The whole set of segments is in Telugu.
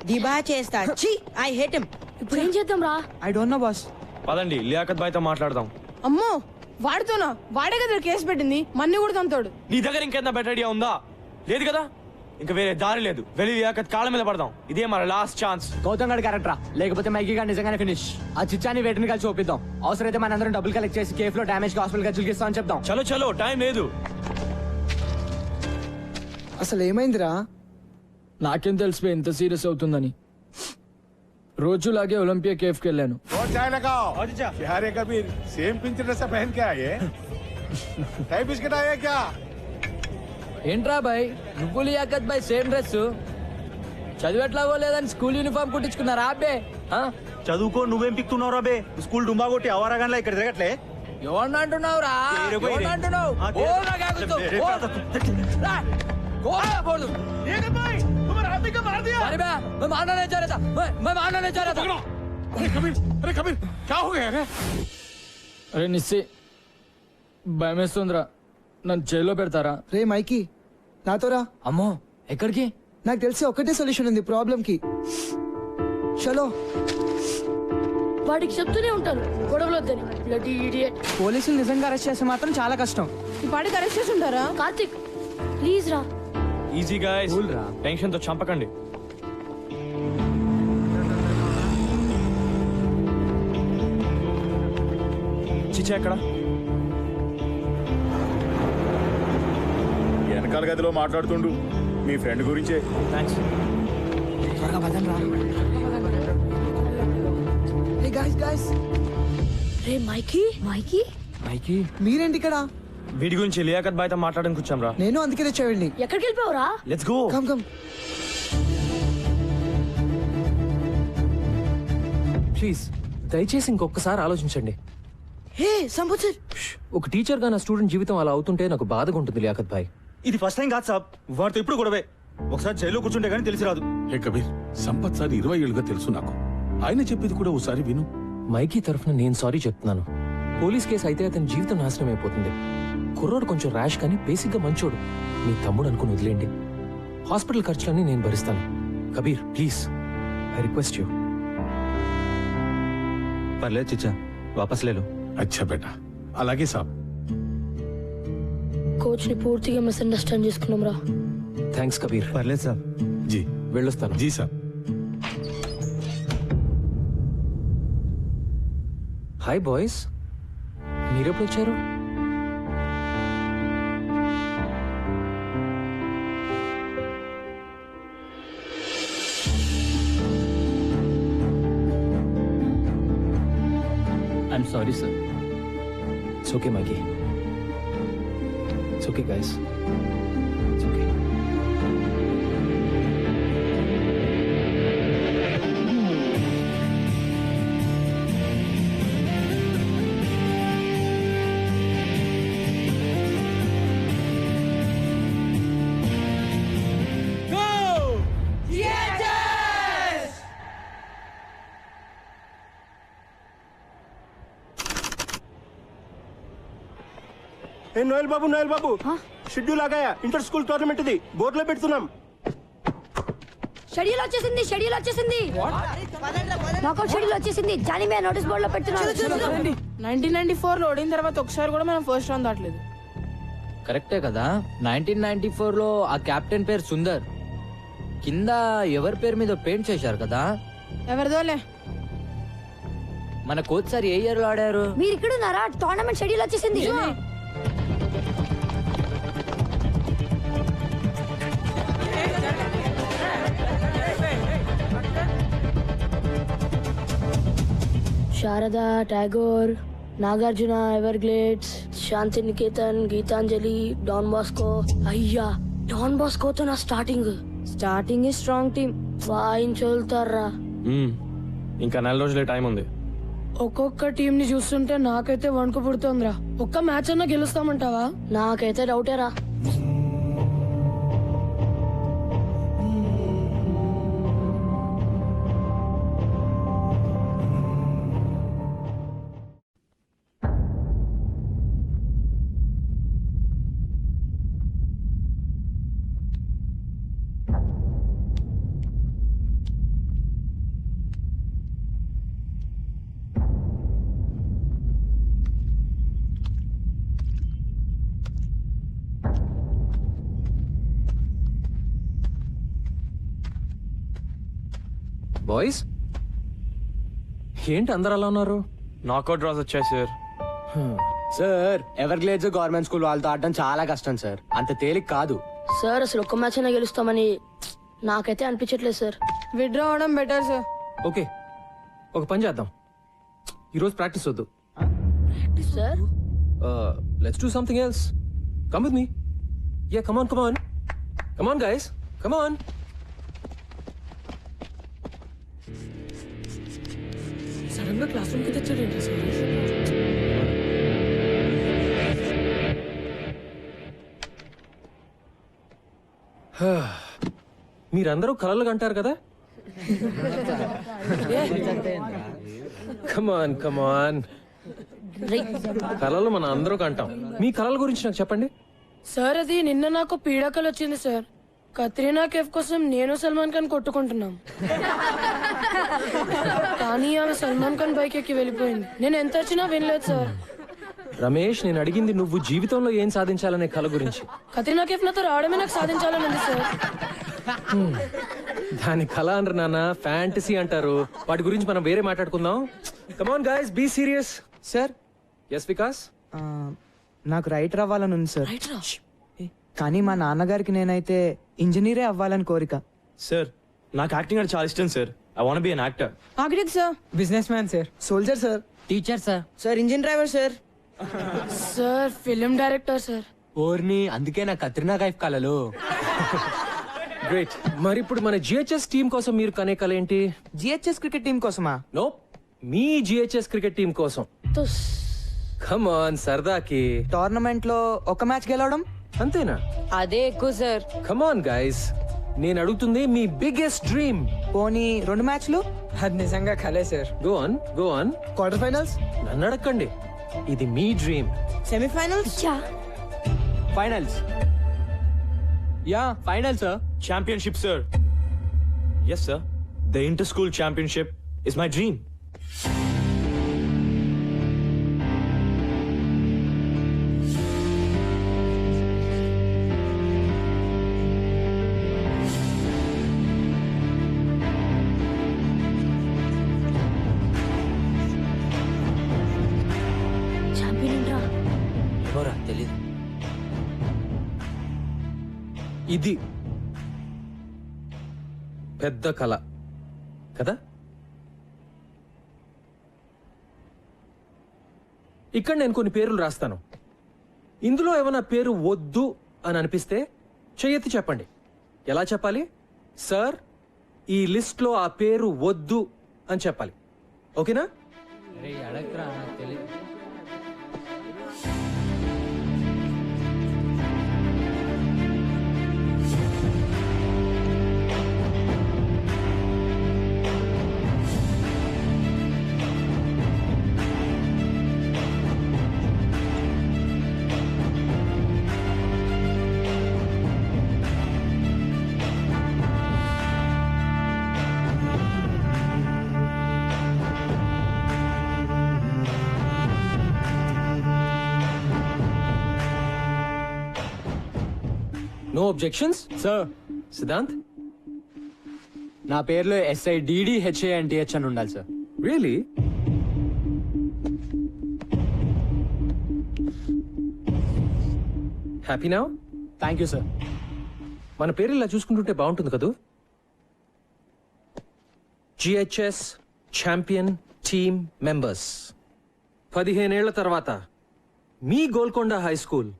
దిబా చేస్తా. ఛీ, ఐ హేట్ హిమ్. ఇప్పుడు ఏం చేద్దాం రా? I don't know boss. పదండి లియాకత్ బాయ్తో మాట్లాడదాం. అమ్మో వాడితోనా? వాడే కదా కేసు పెట్టింది, మన్ని కూడా తంతాడు. నీ దగ్గర ఇంకేదైనా బెటర్ ఐడియా ఉందా? లేదు కదా, ఇంకా వేరే దారి లేదు. వెళ్ళి లియాకత్ కాళ్ళ మీద పడదాం. ఇదే మన లాస్ట్ ఛాన్స్. గౌతమ్ గడ్ క్యారెక్టరా, లేకపోతే మైకీ గారు నిజంగానే ఫినిష్. ఆ చిచ్చాని వేటిని కలిసి చూపిద్దాం. అవసరమైతే మనందరం డబ్బులు కలెక్ట్ చేసి కేఫ్ లో డామేజ్ హాస్పిటల్ ఖర్చులు ఇస్తామని చెప్దాం. చలో చలో, టైం లేదు. అసలు ఏమైందిరా? నాకేం తెలిసిపోయి ఇంత సీరియస్ అవుతుందని. రోజులాగే ఒలింపియా కేఫ్ కి వెళ్ళాను. और चाय लगाओ। क्या रे कबीर, सेम पिंच ड्रेस पहन के आए? टाई बिस्किट आए क्या? ఏంట్రా బాయ్, నువ్వు లియాకత్ బాయ్ సేమ్ డ్రెస్? చదివేట్లాగో లేదని స్కూల్ యూనిఫామ్ కుట్టించుకున్నారా అబ్బే? చదువుకో, నువ్వేం పిక్తున్నావు రా బే? స్కూల్ డుంబా కొట్టి అవరాగానే ఇక్కడ తిరగట్లే. ఎవరిని అంటున్నావురా? ఎవరిని అంటున్నావు? ఓ నాగాగుతో, ఓ. రా, కోరా బోలు. अरे मैं मारना नहीं चाह रहा था, मैं मारना नहीं चाह रहा था. अरे कबीर क्या हो गया रे? అరే నిస్సి, భయమేస్తుందిరా. నన్ను జైల్లో పెడతారా? రే మైకీ, నాతో రా. అమ్మో, ఎక్కడికి? నాకు తెలిసి ఒకటే సొల్యూషన్ ఉంది ప్రాబ్లం కి. చలో. వాడికి చెప్తూనే ఉంటాను గొడవలు వద్దని. Bloody idiot. పోలీసులు నిజంగా అరెస్ట్ చేస్తే మాత్రం చాలా కష్టం. ఈ పాటికి అరెస్ట్ చేసి ఉంటారా? కార్తిక్ ప్లీజ్ రా. ఈజీ గాయ్స్, టెన్షన్ తో చంపకండి. చిచ్చా ఎక్కడ? వెనకాల గదిలో మాట్లాడుతుండు మీ ఫ్రెండ్ గురించే. థ్యాంక్స్. త్వరగా పదండి రా. హే గైస్ గైస్, రే మైకీ మైకీ మైకి, మీరేంటి ఇక్కడ? వీడి గురించి లియాకత్ బాయ్తో మాట్లాడడానికి వచ్చాం రా. నేను అందుకే తెచ్చేవాడిని. ఎక్కడికి వెళ్ళిపోవరా? Let's go. Come come. Please దయచేసి ఇంకొకసారి ఆలోచించండి. హే సంబుచర్, ఒక టీచర్ గా నా స్టూడెంట్ జీవితం అలా అవుతుంటే నాకు బాధగా ఉంటుంది లియాకత్ భాయ్. ఇది ఫస్ట్ టైం కాదు సాబ్, వాడితో ఇప్పుడు గొడవే. ఒకసారి జైల్లో కూర్చుంటే గానీ తెలిసి రాదు. హే కబీర్, సంపత్ సార్ 20 ఏళ్ళుగా తెలుసు నాకు. ఆయన చెప్పేది కూడా ఒకసారి విను. మైకీ తరఫున నేను సారీ చెప్తున్నాను. పోలీస్ కేసు అయితే అతని జీవితం నాశనం అయిపోతుంది. కుర్రోడు కొంచెం ర్యాష్ కానీ బేసిక్ గా మంచోడు. మీ తమ్ముడు అనుకుని వదిలేండి. హాస్పిటల్ ఖర్చులన్నీ నేను భరిస్తాను. Kabir please, I request you. పర్లేదు చిచ్చా, వాపస్ లేలు. అచ్చా బేటా, అలాగే సాబ్. కోచ్ ని పూర్తిగా మిస్అండర్స్టాండ్ చేసుకున్నాం రా. థ్యాంక్స్ కబీర్. పర్లేదు సాబ్. జీ వెళ్ళొస్తాను. జీ సాబ్. హాయ్ బాయ్స్, మీరెప్పుడు వచ్చారు? I'm sorry sir. It's okay Mikey, it's okay guys, it's okay. Noel బాబు షెడ్యూల్ ఆగాయా? ఇంటర్ స్కూల్ టోర్నమెంట్ ఇది బోర్డులో పెడుతున్నాం. షెడ్యూల్ వచ్చేసింది, షెడ్యూల్ వచ్చేసింది, నాకౌట్ షెడ్యూల్ వచ్చేసింది. జానీ మే నోటీస్ బోర్డు లో పెడుతున్నాను. 1994 లో ఓడిన తర్వాత ఒకసారి కూడా మనం ఫస్ట్ రౌండ్ దాటలేదు. కరెక్టే కదా. 1994 లో ఆ కెప్టెన్ పేరు సుందర్. కింద ఎవరి పేరు మీద పెయింట్ చేశారు కదా. ఎవరిదోలే. మన కోచ్ సార్ ఏ ఇయర్ లో ఆడారు? మీరు ఇక్కడ ఉన్నారా? టోర్నమెంట్ షెడ్యూల్ వచ్చేసింది. శారదా, టాగోర్, నాగార్జున, ఎవర్గ్లేడ్స్, శాంతి నికేతన్, గీతాంజలి, డాన్ బాస్కో. అయ్యా, డాన్ బాస్కోతో నా స్టార్టింగ్ స్ట్రాంగ్ టీమ్ వాయించోల్తారా. ఇంకా 4 రోజులే టైం ఉంది. ఒక్కొక్క టీం ని చూస్తుంటే నాకైతే వణుకు పుడుతోందిరా. ఒక్క మ్యాచ్ అన్నా గెలుస్తామంటావా? నాకైతే డౌటేరా. బాయ్స్ ఏంటి అందరు అలా ఉన్నారు? నాకౌట్ డ్రాస్ వచ్చాయి sir. Sir Everglades government school వాళ్ళతో ఆడడం చాలా కష్టం సార్, అంత తేలిక కాదు. సార్ అసలు ఒక్క మ్యాచ్ అయినా గెలుస్తామని నాకైతే అనిపించట్లేదు సార్. విత్డ్రా అవడం బెటర్ సార్. ఓకే, ఒక పని చేద్దాం. ఈరోజు ప్రాక్టీస్ వద్దు. Sir let's do something else. Come with me. Yeah come on, come on, come on guys, come on. Sudden గా క్లాస్ రూమ్ కి తెచ్చాడు సార్. మీరందరూ కలలు కంటారు కదా? కమాన్ కమాన్, కలలు మన అందరూ కంటాం. మీ కలల గురించి నాకు చెప్పండి. సార్ అది నిన్న నాకు పీడాకలు వచ్చింది సార్. కత్రీనా కేఫ్ కోసం నేను సల్మాన్ ఖాన్ కొట్టుకుంటున్నాం, కానీ ఆమె సల్మాన్ ఖాన్ బైక్ ఎక్కి వెళ్ళిపోయింది. నేను ఎంత వచ్చినా వినలేదు సార్. రమేష్, నేను అడిగింది నువ్వు జీవితంలో ఏం సాధించాలనే కల గురించి. కత్రీనా కేఫ్ నాతో రావడమే నాకు సాధించాలని ఉంది సార్. దాని కళ అనరు నాన్న, ఫ్యాంటసీ అంటారు. వాటి గురించి మనం వేరే మాట్లాడుకుందాం. Come on guys, be serious. Sir S Vikas. నాకు రైటర్ అవ్వాలని ఉంది సార్, కానీ మా నాన్నగారికి నేనైతే ఇంజనీరే అవ్వాలని కోరిక. సార్ నాకు యాక్టింగ్ అంటే చాలా ఇష్టం sir. I want be an actor. Architect sir. Business man sir. Soldier sir. Teacher sir. Sir engine driver sir. Sir film director sir. ఓర్ని, అందుకే నా కత్రినా కైఫ్ కలలు. గ్రేట్. మరి ఇప్పుడు మన జిహెచ్ఎస్ టీం కోసం మీరు కనే కల ఏంటి? జిహెచ్ఎస్ క్రికెట్ టీం కోసమా? నో, మీ జిహెచ్ఎస్ క్రికెట్ టీం కోసం. తుస్. కమ్ ఆన్, సరదాకి. టోర్నమెంట్ లో ఒక మ్యాచ్ గెలవడం అంతేనా? అదే ఎక్కువ సార్. కమ్ ఆన్ గైస్, నేను అడుగుతుంది మీ బిగ్గెస్ట్ డ్రీమ్. పోనీ 2 మ్యాచ్లు? అది నిజంగా కలే sir. Go on, go on. Quarter finals? నన్ను అడగండి, ఇది మీ డ్రీమ్. సెమీఫైనల్స్? చా. Finals. Yeah final sir. Championship, sir. Yes, sir. The inter-school championship is my dream. Champion రా. ఎవరా తెలీదు. ఇది పెద్ద కళ కదా? ఇక్కడ నేను కొన్ని పేర్లు రాస్తాను. ఇందులో ఏమైనా పేరు వద్దు అని అనిపిస్తే చెయ్యెత్తి చెప్పండి. ఎలా చెప్పాలి? సార్, ఈ లిస్ట్ లో ఆ పేరు వద్దు అని చెప్పాలి. ఓకేనా? అడగరా, నాకు తెలీదు. No objections sir, Siddhanth. నా పేరులో SIDDHANTH అని ఉండాలి సార్. Really? Happy now? Thank you sir. మన పేరు ఇలా చూసుకుంటుంటే బాగుంటుంది కదూ? GHS champion team members. 15 ఏళ్ల తర్వాత మీ గోల్కొండ హై స్కూల్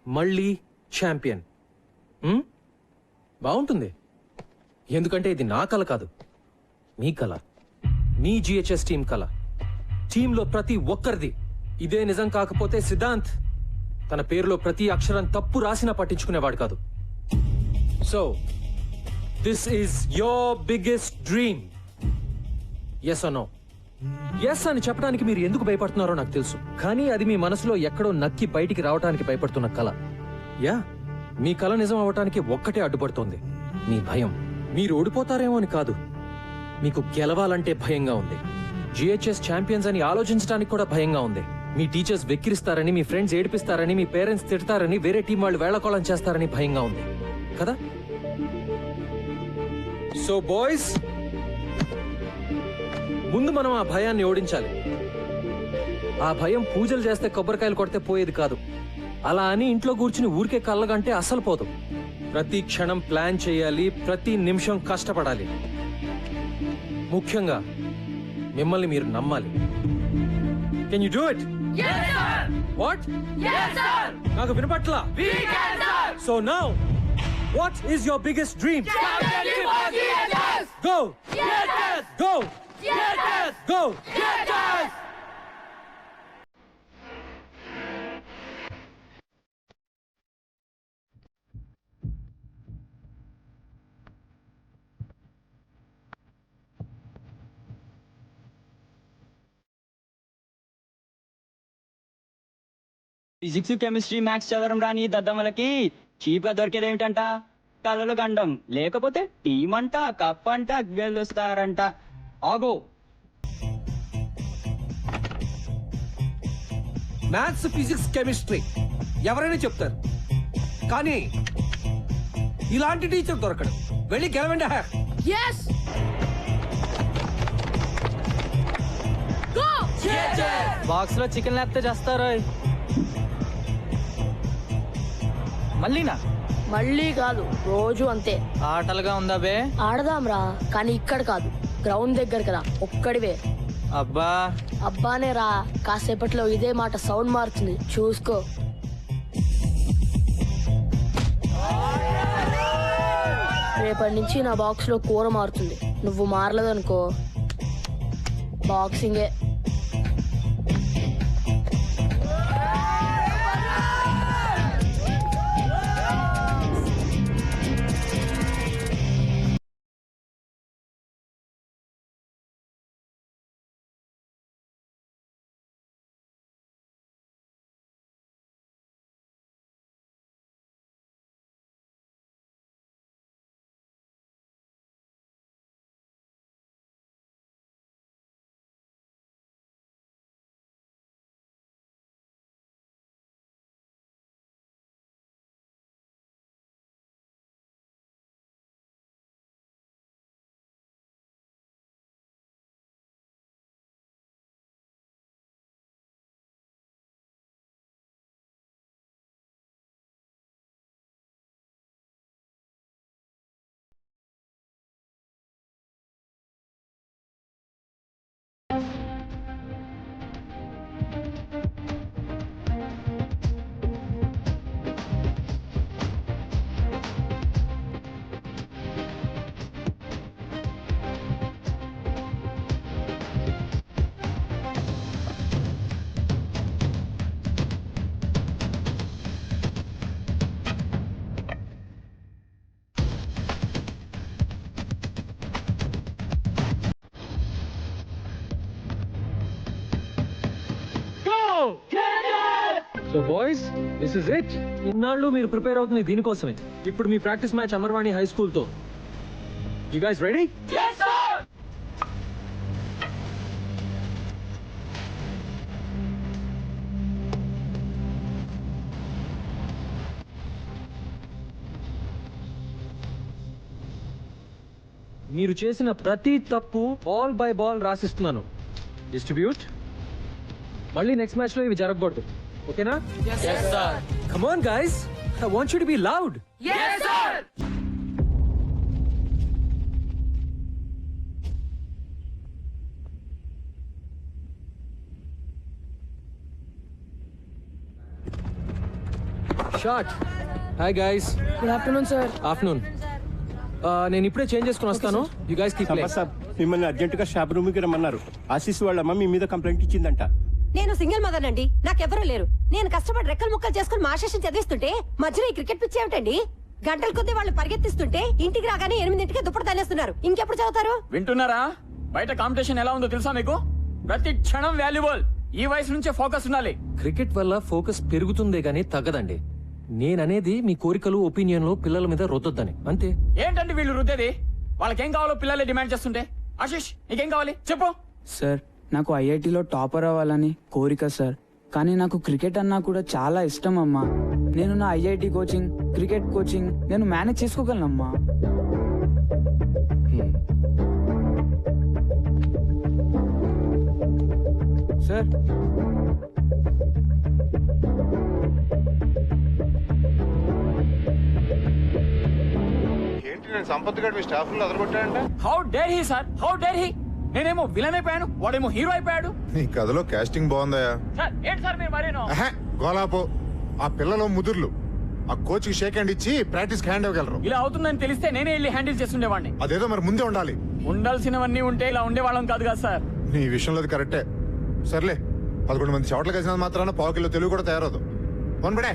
మళ్ళీ ఛాంపియన్. బాగుంటుంది, ఎందుకంటే ఇది నా కల కాదు, మీ కల, మీ జిహెచ్ఎస్ టీం కల. టీంలో ప్రతి ఒక్కరిది. ఇదే నిజం కాకపోతే సిద్ధాంత్ తన పేరులో ప్రతి అక్షరం తప్పు రాసినా పట్టించుకునేవాడు కాదు. So this is your biggest dream. Yes or no? Yes అని చెప్పడానికి మీరు ఎందుకు భయపడుతున్నారో నాకు తెలుసు, కానీ అది మీ మనసులో ఎక్కడో నక్కి బయటికి రావడానికి భయపడుతున్న కల. యా, మీ కల నిజం అవటానికి ఒక్కటే అడ్డుపడుతోంది, మీ భయం. మీరు ఓడిపోతారేమో అని కాదు, మీకు గెలవాలంటే భయంగా ఉంది. జిహెచ్ఎస్ ఛాంపియన్స్ అని ఆలోచించడానికి కూడా భయంగా ఉంది. మీ టీచర్స్ వెక్కిరిస్తారని, మీ ఫ్రెండ్స్ ఏడిపిస్తారని, మీ పేరెంట్స్ తిడతారని, వేరే టీం వాళ్ళు వేళకోళం చేస్తారని భయంగా ఉంది కదా? సో బాయ్స్, ముందు మనం ఆ భయాన్ని ఓడించాలి. ఆ భయం పూజలు చేస్తే కొబ్బరికాయలు కొడితే పోయేది కాదు. అలా అని ఇంట్లో కూర్చుని ఊరికే కళ్ళగంటే అసలు పోదు. ప్రతి క్షణం ప్లాన్ చేయాలి, ప్రతి నిమిషం కష్టపడాలి. ముఖ్యంగా మిమ్మల్ని మీరు నమ్మాలి. Can you do it? What? నాకు వినపట్లా. So now what is your biggest dream? Go go go. Physics chemistry maths చదవడం రాని దద్దమ్మలకి చీప్ గా దొరికేది ఏమిటంట? కలలు గండం, లేకపోతే టీం అంట, కప్ అంట, గెలుస్తారంట. ఆగో, మ్యాథ్స్, ఫిజిక్స్, కెమిస్ట్రీ ఎవరైనా చెప్తారు, కానీ ఇలాంటి టీచర్ దొరకడు. వెళ్ళి గెలవండి. బాక్స్ లో చికెన్ లేకపోతే చేస్తారు. మళ్ళీనా? మళ్ళీ కాదు, రోజు అంతే. ఆటలుగా ఉందా బే? ఆడదాంరా, కానీ ఇక్కడ కాదు, గ్రౌండ్ దగ్గర కదా, ఒక్కడివే. అబ్బా అబ్బానే రా, కాసేపట్లో ఇదే మాట సౌండ్ మారుతుంది, చూసుకో. రేపటి నుంచి నా బాక్స్ లో కూర మారుతుంది. నువ్వు మారలేదనుకో బాక్సింగే. So boys, this is it. ఇన్నాళ్ళు మీరు ప్రిపేర్ అవుతుంది దీనికోసమే. ఇప్పుడు మీ practice match Amarvani high school తో. You guys ready? మీరు చేసిన ప్రతి తప్పు బాల్ బై బాల్ రాసిస్తున్నాను. డిస్ట్రిబ్యూట్. మళ్ళీ నెక్స్ట్ మ్యాచ్ లో ఇవి జరగకూడదు, ఓకేనా? Come on guys, I want you to be loud. Yes sir. Shot. Hi guys. Good afternoon sir. Afternoon. నేను ఇప్పుడే చేంజ్ చేసుకుని వస్తాను. You guys keep playing. సాబ్, మిమ్మల్ని అర్జెంట్ గా షాప్ రూమ్ కి రమ్మన్నారు. ఆశీస్ వాళ్ళ అమ్మ మీ మీద కంప్లైంట్ ఇచ్చిందంట. నేను సింగిల్ మదర్ అండి, నాకెవరూ లేరు. నేను కష్టపడి రెక్కలు ముక్కలు చేసుకుని మాస్టర్స్ చదివిస్తుంటే మధ్యలో ఈ క్రికెట్ పిచ్చి ఏమిటండి? గంటల కొద్దీ వాళ్ళు పరిగెత్తిస్తుంటే ఇంటికి రాగానే 8ంటికి దుప్పటి తనేస్తున్నారు. ఇంకెప్పుడు చదువుతారు? వింటున్నారా? బయట కాంపిటీషన్ ఎలా ఉందో తెలుసా మీకు? ప్రతి క్షణం వాల్యుబుల్. ఈ వయసు నుంచే ఫోకస్ ఉండాలి. క్రికెట్ వల్ల ఫోకస్ పెరుగుతుందే గానీ తగ్గదండి. నేననేది మీ కోరికలు, ఒపీనియన్లు పిల్లల మీద రుద్దొద్దని, అంతే. ఏంటంటే వీళ్ళు రుద్దేది? వాళ్ళకేం కావాలో పిల్లలే డిమాండ్ చేస్తుంటే. ఆశీష్, నీకేం కావాలి చెప్పు. సార్, నాకు ఐఐటిలో టాపర్ అవ్వాలని కోరిక సార్, కానీ నాకు క్రికెట్ అన్నా కూడా చాలా ఇష్టం అమ్మా. నేను నా ఐఐటి కోచింగ్, క్రికెట్ కోచింగ్ నేను మేనేజ్ చేసుకోగలనమ్మా. సార్ ఏంటి నేను సంపత్ గారు మీ స్టాఫ్ అదరగొట్టాడంట? How dare he sir, how dare he. నేనేమో విలన్ అయిపోయాను, వాడేమో హీరో అయిపోయాడు. నీ కథలో కాస్టింగ్ బాగుందయా? సార్ ఏంటి సార్ మీరు మరేనో? గోలాపో. ఆ పిల్లలు ముదుర్లు ఆ కోచ్ కి షేక్ హ్యాండ్ ఇచ్చి ప్రాక్టీస్ హ్యాండ్ ఇవ్వగలరు. ఇలా అవుతుందని తెలిస్తే నేనే వెళ్ళి హ్యాండిల్ చేస్తుండేవాడిని. అదేదో మరి ముందే ఉండాలి. ఉండాల్సినవన్నీ ఉంటే ఇలా ఉండేవాళ్ళం కాదు కదా సార్. నీ విషయంలో అది కరెక్టే. సర్లే, 11 మంది చోట్ల కలిసినంత మాత్రాన పావు కిలో తెలుగు కూడా తయారవుదు. వన్ బడే.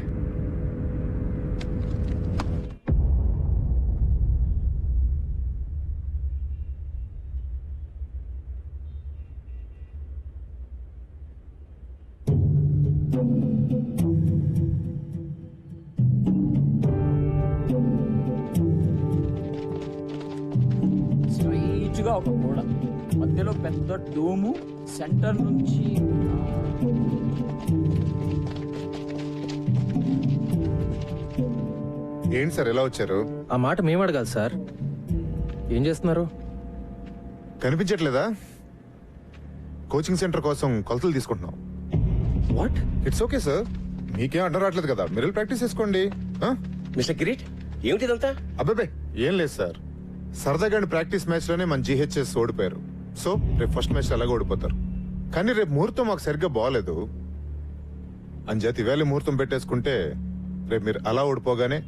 స్ట్రైట్ గా ఒక గోడ, మధ్యలో పెద్ద డోము, సెంటర్ నుంచి ఏంటి సార్ ఎలా వచ్చారు? ఆ మాట మేము అడగాలి సార్. ఏం చేస్తున్నారు? కనిపించట్లేదా? కోచింగ్ సెంటర్ కోసం కొలతలు తీసుకుంటున్నాం. వాట్? ఇట్స్ ఓకే సార్, మీకేం అడ్డం రావట్లేదు కదా, మీరు ప్రాక్టీస్ చేసుకోండి. మిస్టర్ కిరీట్, ఏమిటిదంతా? అబ్బాబే ఏం లేదు సార్, సరదాగా ప్రాక్టీస్ మ్యాచ్ లోనే మన జీహెచ్ఎస్ ఓడిపోయారు. సో రేపు ఫస్ట్ మ్యాచ్ అలాగే ఓడిపోతారు. కానీ రేపు ముహూర్తం మాకు సరిగ్గా బాగలేదు. అంచేత ఇవాళ ముహూర్తం పెట్టేసుకుంటే రేపు మీరు అలా ఓడిపోగానే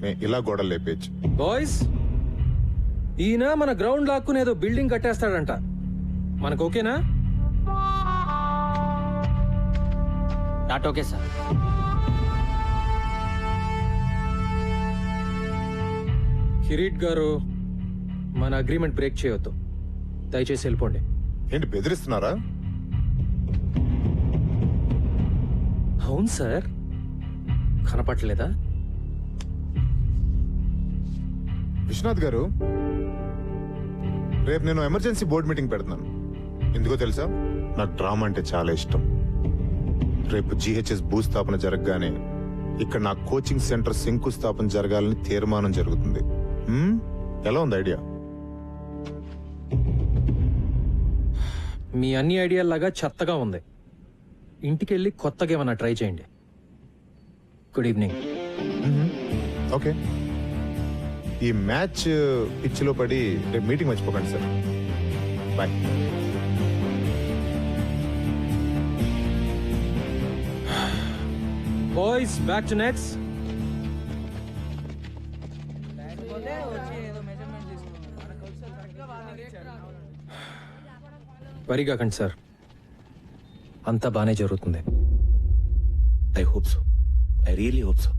మేము ఇలా గోడలు లేపేయచ్చు. బాయ్స్, ఈయన మన గ్రౌండ్ లాక్కుని ఏదో బిల్డింగ్ కట్టేస్తాడంట. మనకు ఓకేనా? Not okay sir. కిరీట్ గారు, మన అగ్రిమెంట్ బ్రేక్ చేయొద్దు. దయచేసి వెళ్ళిపోండి. ఏంటి బెదిరిస్తున్నారా? అవును సార్, కనపట్లేదా? విశ్వనాథ్ గారు, రేపు నేను ఎమర్జెన్సీ బోర్డు మీటింగ్ పెడుతున్నాను. ఎందుకో తెలుసా, నాకు డ్రామా అంటే చాలా ఇష్టం. రేపు జీహెచ్ఎస్ భూస్థాపన జరగగానే ఇక్కడ నా కోచింగ్ సెంటర్ శంకుస్థాపన జరగాలని తీర్మానం జరుగుతుంది. ఎలా ఉంది ఐడియా? మీ అన్ని ఐడియాలాగా చెత్తగా ఉంది. ఇంటికి వెళ్ళి కొత్తగా ఏమన్నా ట్రై చేయండి. Good evening. ఓకే, ఈ మ్యాచ్ పిచ్చిలో పడి రేపు మీటింగ్ మర్చిపోకండి sir. Bye. Boys, back to nets. Worry కాకండి సార్, అంతా బానే జరుగుతుంది. I hope so, I really hope so.